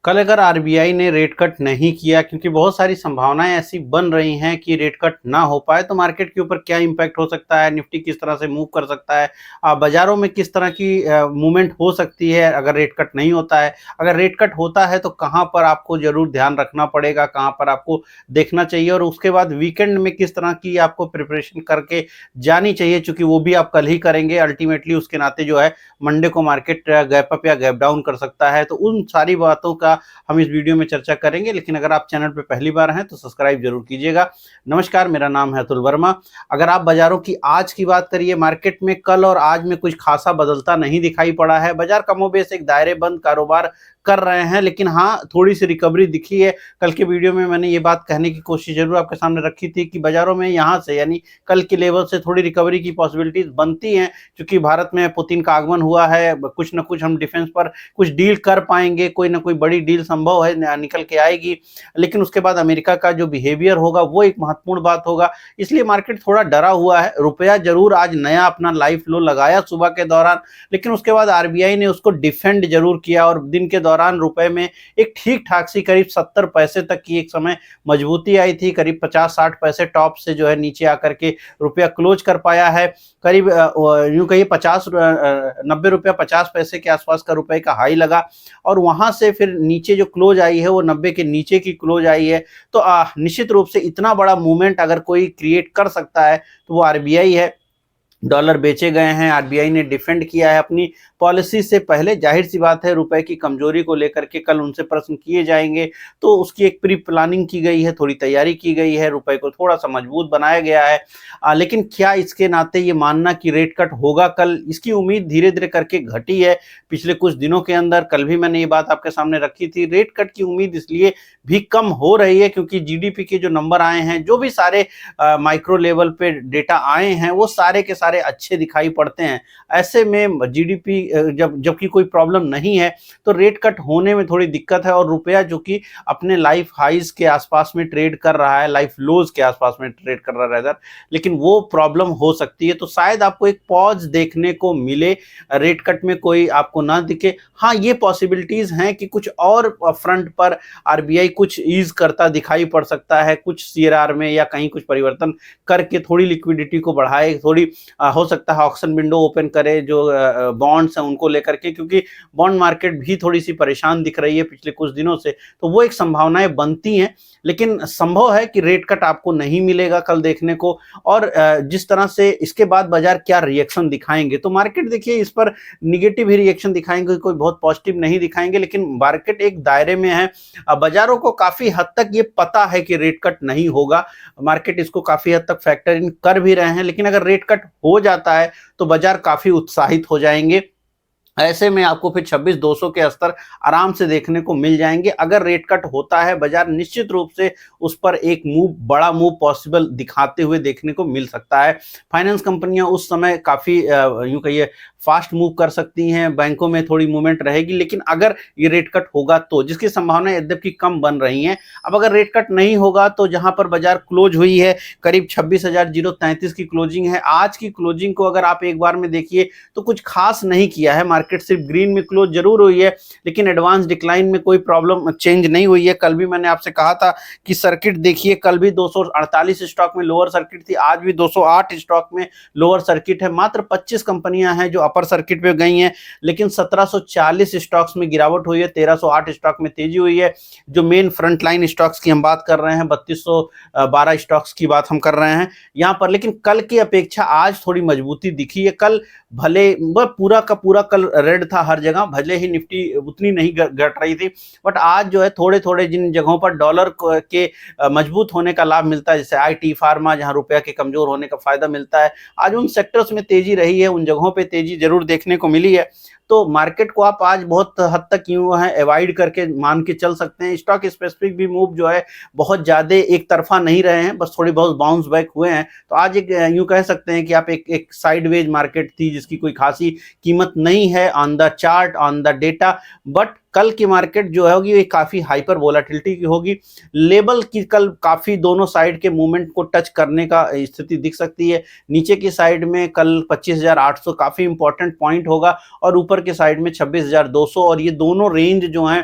कल अगर आरबीआई ने रेट कट नहीं किया, क्योंकि बहुत सारी संभावनाएं ऐसी बन रही हैं कि रेट कट ना हो पाए, तो मार्केट के ऊपर क्या इम्पैक्ट हो सकता है, निफ्टी किस तरह से मूव कर सकता है, बाजारों में किस तरह की मूवमेंट हो सकती है अगर रेट कट नहीं होता है। अगर रेट कट होता है तो कहाँ पर आपको जरूर ध्यान रखना पड़ेगा, कहाँ पर आपको देखना चाहिए, और उसके बाद वीकेंड में किस तरह की आपको प्रिपरेशन करके जानी चाहिए, चूंकि वो भी आप कल ही करेंगे। अल्टीमेटली उसके नाते जो है मंडे को मार्केट गैप अप या गैप डाउन कर सकता है। तो उन सारी बातों का हम इस वीडियो में चर्चा करेंगे, लेकिन अगर आप चैनल पे पहली बार हैं तो सब्सक्राइब जरूर कीजिएगा। नमस्कार, मेरा नाम है अतुल वर्मा। अगर आप बाजारों की आज की बात करिए, मार्केट में कल और आज में कुछ खासा बदलता नहीं दिखाई पड़ा है। बाजार कमोबेश एक दायरे बंद कारोबार कर रहे हैं, लेकिन हाँ, थोड़ी सी रिकवरी दिखी है। कल के वीडियो में मैंने ये बात कहने की कोशिश जरूर आपके सामने रखी थी कि बाजारों में यहाँ से यानी कल के लेवल से थोड़ी रिकवरी की पॉसिबिलिटीज बनती हैं, क्योंकि भारत में पुतिन का आगमन हुआ है। कुछ ना कुछ हम डिफेंस पर कुछ डील कर पाएंगे, कोई ना कोई बड़ी डील संभव है निकल के आएगी। लेकिन उसके बाद अमेरिका का जो बिहेवियर होगा वो एक महत्वपूर्ण बात होगा, इसलिए मार्केट थोड़ा डरा हुआ है। रुपया जरूर आज नया अपना लाइफ लो लगाया सुबह के दौरान, लेकिन उसके बाद आरबीआई ने उसको डिफेंड जरूर किया और दिन के दौरान रुपए में एक ठीक ठाक सी करीब 70 पैसे तक की एक समय मजबूती आई थी। करीब 50-60 पैसे टॉप से जो है नीचे आकर के रुपया क्लोज कर पाया है। करीब यूं कहिए 90 रुपया 50 पैसे के आसपास का रुपए का हाई लगा, और वहां से फिर नीचे जो क्लोज आई है वो 90 के नीचे की क्लोज आई है। तो निश्चित रूप से इतना बड़ा मूवमेंट अगर कोई क्रिएट कर सकता है तो वो आरबीआई है। डॉलर बेचे गए हैं, आरबीआई ने डिफेंड किया है अपनी पॉलिसी से पहले। जाहिर सी बात है, रुपए की कमजोरी को लेकर के कल उनसे प्रश्न किए जाएंगे, तो उसकी एक प्री प्लानिंग की गई है, थोड़ी तैयारी की गई है, रुपए को थोड़ा सा मजबूत बनाया गया है। लेकिन क्या इसके नाते ये मानना कि रेट कट होगा कल, इसकी उम्मीद धीरे धीरे करके घटी है पिछले कुछ दिनों के अंदर। कल भी मैंने ये बात आपके सामने रखी थी, रेट कट की उम्मीद इसलिए भी कम हो रही है क्योंकि जीडीपी के जो नंबर आए हैं, जो भी सारे माइक्रो लेवल पे डेटा आए हैं, वो सारे के सारे अच्छे दिखाई पड़ते हैं। ऐसे में जीडीपी जबकि कोई प्रॉब्लम नहीं है, तो रेट कट होने में थोड़ी दिक्कत है। और रुपया जो कि अपने लाइफ हाइज के आसपास में ट्रेड कर रहा है, लाइफ लोज के आसपास में ट्रेड कर रहा है इधर, लेकिन वो प्रॉब्लम हो सकती है। तो शायद आपको एक पॉज देखने को मिले, रेट कट में कोई आपको ना दिखे। हाँ, ये पॉसिबिलिटीज हैं कि कुछ और फ्रंट पर आरबीआई कुछ ईज करता दिखाई पड़ सकता है, कुछ सीआरआर में या कहीं कुछ परिवर्तन करके थोड़ी लिक्विडिटी को बढ़ाए, थोड़ी हो सकता है ऑक्शन विंडो ओपन करे जो बॉन्ड्स हैं उनको लेकर के, क्योंकि बॉन्ड मार्केट भी थोड़ी सी परेशान दिख रही है पिछले कुछ दिनों से। तो वो एक संभावनाएं बनती हैं, लेकिन संभव है कि रेट कट आपको नहीं मिलेगा कल देखने को। और जिस तरह से इसके बाद बाजार क्या रिएक्शन दिखाएंगे, तो मार्केट देखिए इस पर निगेटिव ही रिएक्शन दिखाएंगे, कोई बहुत पॉजिटिव नहीं दिखाएंगे। लेकिन मार्केट एक दायरे में है, बाजारों को काफी हद तक ये पता है कि रेट कट नहीं होगा, मार्केट इसको काफी हद तक फैक्टर इन कर भी रहे हैं। लेकिन अगर रेट कट हो जाता है तो बाजार काफी उत्साहित हो जाएंगे। ऐसे में आपको फिर 26,200 के स्तर आराम से देखने को मिल जाएंगे। अगर रेट कट होता है, बाजार निश्चित रूप से उस पर एक मूव, बड़ा मूव पॉसिबल दिखाते हुए देखने को मिल सकता है। फाइनेंस कंपनियां उस समय काफी यूं कहिए फास्ट मूव कर सकती हैं, बैंकों में थोड़ी मूवमेंट रहेगी। लेकिन अगर ये रेट कट होगा तो, जिसकी संभावना यद्यपि कम बन रही हैं। अब अगर रेट कट नहीं होगा तो जहां पर बाजार क्लोज हुई है, करीब 26,033 की क्लोजिंग है। आज की क्लोजिंग को अगर आप एक बार में देखिए तो कुछ खास नहीं किया है, मार्केट सिर्फ ग्रीन में क्लोज जरूर हुई है, लेकिन एडवांस डिक्लाइन में कोई प्रॉब्लम चेंज नहीं हुई है। कल भी मैंने आपसे कहा था कि सर्किट देखिए, कल भी 248 स्टॉक में लोअर सर्किट थी, आज भी 208 स्टॉक में लोअर सर्किट है। मात्र 25 कंपनियां हैं जो अपर सर्किट पे गई हैं, लेकिन 1740 स्टॉक्स में गिरावट हुई है, 1308 स्टॉक में तेजी हुई है। जो मेन फ्रंट लाइन स्टॉक्स की हम बात कर रहे हैं, 3212 स्टॉक्स की बात हम कर रहे हैं यहाँ पर। लेकिन कल की अपेक्षा आज थोड़ी मजबूती दिखी है। कल भले पूरा का पूरा कल रेड था हर जगह, भले ही निफ्टी उतनी नहीं घट रही थी, बट आज जो है थोड़े थोड़े जिन जगहों पर डॉलर के मजबूत होने का लाभ मिलता है, जैसे आईटी, फार्मा, जहां रुपया के कमजोर होने का फायदा मिलता है, आज उन सेक्टर्स में तेजी रही है, उन जगहों पे तेजी जरूर देखने को मिली है। तो मार्केट को आप आज बहुत हद तक यूं है अवॉइड करके मान के चल सकते हैं। स्टॉक स्पेसिफिक भी मूव जो है बहुत ज्यादा एक तरफा नहीं रहे हैं, बस थोड़ी बहुत बाउंस बैक हुए हैं। तो आज एक यूं कह सकते हैं कि आप एक साइडवेज मार्केट थी जिसकी कोई खासी कीमत नहीं है on the chart, on the data. But कल की मार्केट जो होगी ये काफी हाइपर वोलेटिलिटी की होगी। लेवल की कल काफी दोनों साइड के मूवमेंट को टच करने का स्थिति दिख सकती है। नीचे की साइड में कल 25,800 काफी इंपॉर्टेंट पॉइंट होगा, और ऊपर के साइड में 26,200, और ये दोनों रेंज जो हैं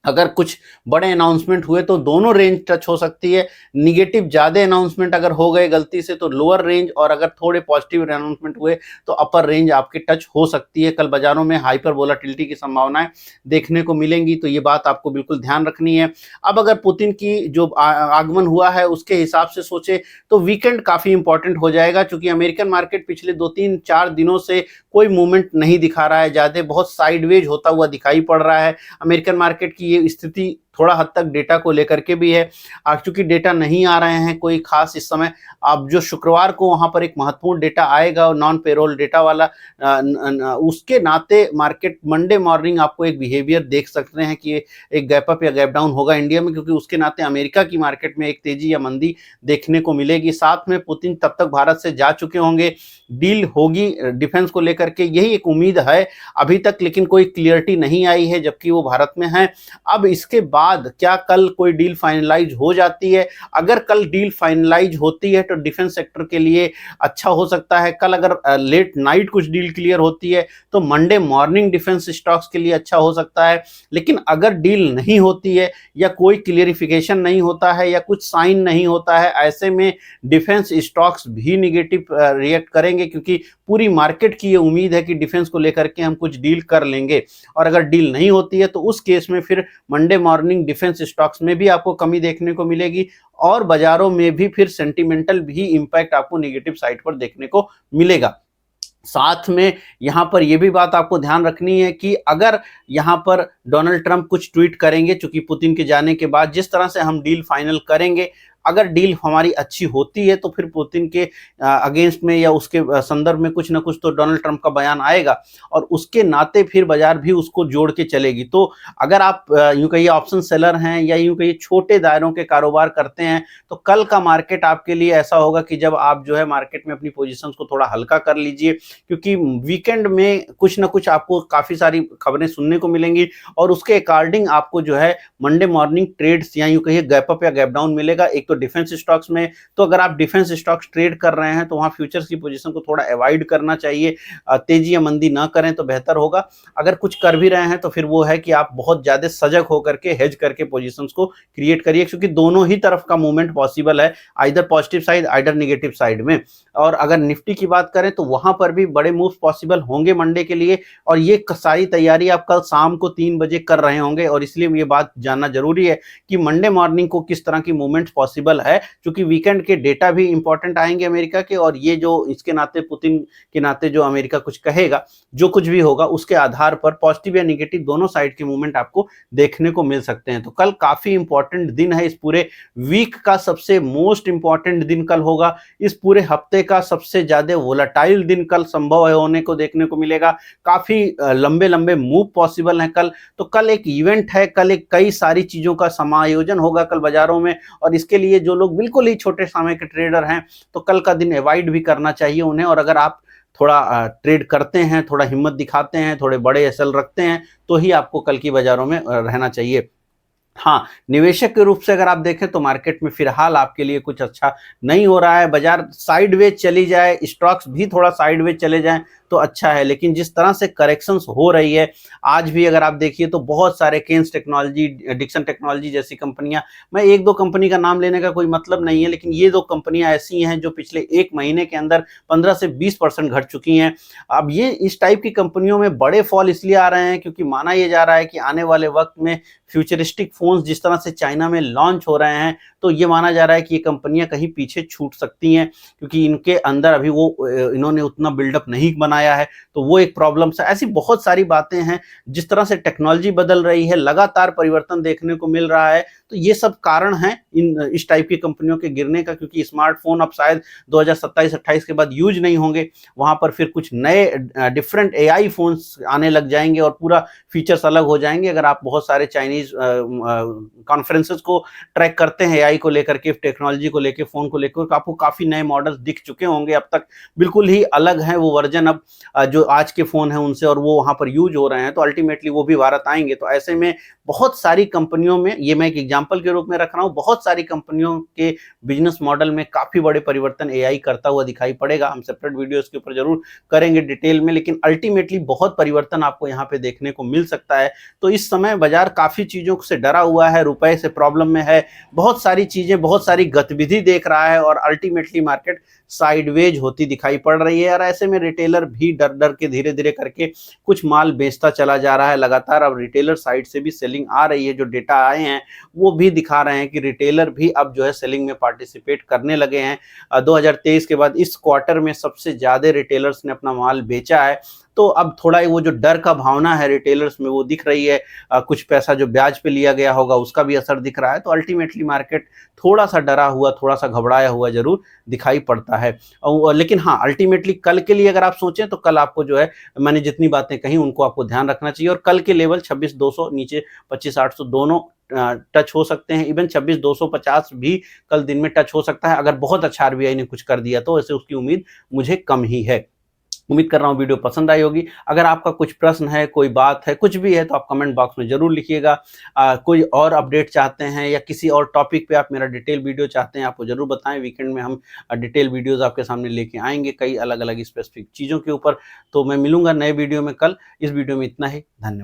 अगर कुछ बड़े अनाउंसमेंट हुए तो दोनों रेंज टच हो सकती है। निगेटिव ज़्यादा अनाउंसमेंट अगर हो गए गलती से तो लोअर रेंज, और अगर थोड़े पॉजिटिव अनाउंसमेंट हुए तो अपर रेंज आपके टच हो सकती है। कल बाजारों में हाइपर वोलाटिलिटी की संभावनाएं देखने को मिलेंगी, तो ये बात आपको बिल्कुल ध्यान रखनी है। अब अगर पुतिन की जो आगमन हुआ है उसके हिसाब से सोचे तो वीकेंड काफ़ी इंपॉर्टेंट हो जाएगा, क्योंकि अमेरिकन मार्केट पिछले 2-3-4 दिनों से कोई मूवमेंट नहीं दिखा रहा है, ज़्यादा बहुत साइडवेज होता हुआ दिखाई पड़ रहा है। अमेरिकन मार्केट की ये स्थिति थोड़ा हद तक डेटा को लेकर के भी है। चूंकि डेटा नहीं आ रहे हैं कोई खास इस समय, अब जो शुक्रवार को वहां पर एक महत्वपूर्ण डेटा आएगा और नॉन पेरोल डेटा वाला, उसके नाते मार्केट मंडे मॉर्निंग आपको एक बिहेवियर देख सकते हैं कि एक गैप अप या गैप डाउन होगा इंडिया में, क्योंकि उसके नाते अमेरिका की मार्केट में एक तेजी या मंदी देखने को मिलेगी। साथ में पुतिन तब तक भारत से जा चुके होंगे, डील होगी डिफेंस को लेकर के, यही एक उम्मीद है अभी तक, लेकिन कोई क्लियरिटी नहीं आई है जबकि वो भारत में है। अब इसके बाद क्या कल कोई डील फाइनलाइज हो जाती है? अगर कल डील फाइनलाइज होती है तो डिफेंस सेक्टर के लिए अच्छा हो सकता है। कल अगर लेट नाइट कुछ डील क्लियर होती है तो मंडे मॉर्निंग डिफेंस स्टॉक्स के लिए अच्छा हो सकता है। लेकिन अगर डील नहीं होती है या कोई क्लियरिफिकेशन नहीं होता है या कुछ साइन नहीं होता है, ऐसे में डिफेंस स्टॉक्स भी निगेटिव रिएक्ट करेंगे, क्योंकि पूरी मार्केट की ये उम्मीद है कि डिफेंस को लेकर के हम कुछ डील कर लेंगे। और अगर डील नहीं होती है तो उस केस में फिर मंडे मॉर्निंग डिफेंस स्टॉक्स में भी आपको कमी देखने को मिलेगी, और बाजारों में भी फिर सेंटिमेंटल भी इंपैक्ट आपको नेगेटिव साइड पर देखने को मिलेगा। साथ में यहां पर यह भी बात आपको ध्यान रखनी है कि अगर यहां पर डोनाल्ड ट्रंप कुछ ट्वीट करेंगे, चूंकि पुतिन के जाने के बाद जिस तरह से हम डील फाइनल करेंगे, अगर डील हमारी अच्छी होती है तो फिर पुतिन के अगेंस्ट में या उसके संदर्भ में कुछ ना कुछ तो डोनाल्ड ट्रंप का बयान आएगा, और उसके नाते फिर बाजार भी उसको जोड़ के चलेगी। तो अगर आप यूं कहिए ऑप्शन सेलर हैं या यूं कहिए छोटे दायरों के कारोबार करते हैं, तो कल का मार्केट आपके लिए ऐसा होगा कि जब आप जो है मार्केट में अपनी पोजीशंस को थोड़ा हल्का कर लीजिए, क्योंकि वीकेंड में कुछ ना कुछ आपको काफी सारी खबरें सुनने को मिलेंगी, और उसके अकॉर्डिंग आपको जो है मंडे मॉर्निंग ट्रेड्स या यूं कहिए गैप अप या गैप डाउन मिलेगा। एक तो डिफेंस स्टॉक्स में, तो अगर आप डिफेंस स्टॉक्स ट्रेड कर रहे हैं तो वहां फ्यूचर्स की पोजीशन को थोड़ा अवॉइड करना चाहिए, तेजी या मंदी ना करें तो बेहतर होगा। अगर कुछ कर भी रहे हैं तो फिर वो है कि आप बहुत ज्यादा सजग होकर के हेज करके पोजीशंस को क्रिएट करिए, क्योंकि दोनों ही तरफ का मूवमेंट पॉसिबल है, either positive side either negative side में। और अगर निफ्टी की बात करें तो वहां पर भी बड़े मूव पॉसिबल होंगे मंडे के लिए, और ये सारी तैयारी आप कल शाम को 3 बजे कर रहे होंगे, और इसलिए ये बात जानना जरूरी है कि मंडे मॉर्निंग को किस तरह की मूवमेंट पॉसिबल है, क्योंकि वीकेंड के डेटा भी इंपॉर्टेंट आएंगे अमेरिका के, और ये जो इसके नाते पुतिन के नाते जो अमेरिका कुछ कहेगा, जो कुछ भी होगा उसके आधार पर पॉजिटिव या निगेटिव दोनों साइड के मूवमेंट आपको देखने को मिल सकते हैं। तो कल काफी इंपॉर्टेंट दिन है, इस पूरे वीक का सबसे मोस्ट इंपॉर्टेंट दिन कल होगा, इस पूरे हफ्ते का सबसे ज्यादा वोलाटाइल दिन कल संभव है होने को देखने को मिलेगा। काफी लंबे लंबे मूव पॉसिबल हैं कल, तो कल एक इवेंट है, कल एक कई सारी चीजों का समायोजन होगा कल बाजारों में, और इसके लिए जो लोग बिल्कुल ही छोटे समय के ट्रेडर हैं तो कल का दिन अवॉइड भी करना चाहिए उन्हें। और अगर आप थोड़ा ट्रेड करते हैं, थोड़ा हिम्मत दिखाते हैं, थोड़े बड़े एसएल रखते हैं, तो ही आपको कल की बाजारों में रहना चाहिए। हाँ, निवेशक के रूप से अगर आप देखें तो मार्केट में फिलहाल आपके लिए कुछ अच्छा नहीं हो रहा है, बाजार साइडवेज चली जाए, स्टॉक्स भी थोड़ा साइडवेज चले जाएं तो अच्छा है। लेकिन जिस तरह से करेक्शंस हो रही है, आज भी अगर आप देखिए तो बहुत सारे केन्स टेक्नोलॉजी, डिक्सन टेक्नोलॉजी जैसी कंपनियां, मैं एक दो कंपनी का नाम लेने का कोई मतलब नहीं है, लेकिन ये दो कंपनियां ऐसी हैं जो पिछले 1 महीने के अंदर 15 से 20% घट चुकी हैं। अब ये इस टाइप की कंपनियों में बड़े फॉल इसलिए आ रहे हैं क्योंकि माना यह जा रहा है कि आने वाले वक्त में फ्यूचरिस्टिक फोन्स जिस तरह से चाइना में लॉन्च हो रहे हैं, तो ये माना जा रहा है कि ये कंपनियां कहीं पीछे छूट सकती हैं, क्योंकि इनके अंदर अभी वो इन्होंने उतना बिल्डअप नहीं बनाया है, तो वो एक प्रॉब्लम है। ऐसी बहुत सारी बातें हैं, जिस तरह से टेक्नोलॉजी बदल रही है, लगातार परिवर्तन देखने को मिल रहा है, तो ये सब कारण है इस टाइप की कंपनियों के गिरने का, क्योंकि स्मार्टफोन अब शायद 2027-28 के बाद यूज नहीं होंगे, वहां पर फिर कुछ नए डिफरेंट एआई फोन्स आने लग जाएंगे और पूरा फीचर्स अलग हो जाएंगे। अगर आप बहुत सारे चाइनीज कॉन्फ्रेंसेस को ट्रैक करते हैं एआई को लेकर के, टेक्नोलॉजी को लेकर, फोन को लेकर, आपको काफी नए मॉडल्स दिख चुके होंगे अब तक, बिल्कुल ही अलग है वो वर्जन अब। जो आज के फ़ोन हैं उनसे और वो वहाँ पर यूज़ हो रहे हैं, तो अल्टीमेटली वो भी भारत आएँगे। तो ऐसे में बहुत सारी कंपनियों में, ये मैं एक एग्ज़ाम्पल के रूप में रख रहा हूँ, बहुत सारी कंपनियों के बिज़नेस मॉडल में काफ़ी बड़े परिवर्तन एआई करता हुआ दिखाई पड़ेगा। हम सेपरेट वीडियो इसके ऊपर ज़रूर करेंगे डिटेल में, लेकिन अल्टीमेटली बहुत परिवर्तन आपको यहाँ पे देखने को मिल सकता है। तो इस समय बाज़ार काफ़ी चीज़ों से डरा हुआ है, रुपए से प्रॉब्लम में है, बहुत सारी चीज़ें, बहुत सारी गतिविधि देख रहा है और अल्टीमेटली मार्केट साइडवेज होती दिखाई पड़ रही है। और ऐसे में रिटेलर भी डर-डर के धीरे-धीरे करके कुछ माल बेचता चला जा रहा है लगातार। अब रिटेलर साइड से भी सेलिंग आ रही है, जो डेटा आए हैं वो भी दिखा रहे हैं कि रिटेलर भी अब जो है सेलिंग में पार्टिसिपेट करने लगे हैं। 2023 के बाद इस क्वार्टर में सबसे ज़्यादा रिटेलर्स ने अपना माल बेचा है। तो अब थोड़ा वो जो डर का भावना है रिटेलर्स में वो दिख रही है। कुछ पैसा जो ब्याज पे लिया गया होगा उसका भी असर दिख रहा है। तो अल्टीमेटली मार्केट थोड़ा-सा डरा हुआ, थोड़ा-सा घबराया हुआ ज़रूर दिखाई पड़ता है। लेकिन हाँ, अल्टीमेटली कल के लिए अगर आप सोचें तो कल आपको जो है, मैंने जितनी बातें कही उनको आपको ध्यान रखना चाहिए और कल के लेवल 26,200 नीचे 25,800 दोनों टच हो सकते हैं। इवन 26,250 भी कल दिन में टच हो सकता है अगर बहुत अच्छा आरबीआई ने कुछ कर दिया तो। ऐसे उसकी उम्मीद मुझे कम ही है। उम्मीद कर रहा हूँ वीडियो पसंद आई होगी। अगर आपका कुछ प्रश्न है, कोई बात है, कुछ भी है तो आप कमेंट बॉक्स में ज़रूर लिखिएगा। कोई और अपडेट चाहते हैं या किसी और टॉपिक पे आप मेरा डिटेल वीडियो चाहते हैं, आप वो ज़रूर बताएँ। वीकेंड में हम डिटेल वीडियोज़ आपके सामने लेके आएँगे कई अलग-अलग स्पेसिफिक चीज़ों के ऊपर। तो मैं मिलूँगा नए वीडियो में कल। इस वीडियो में इतना ही। धन्यवाद।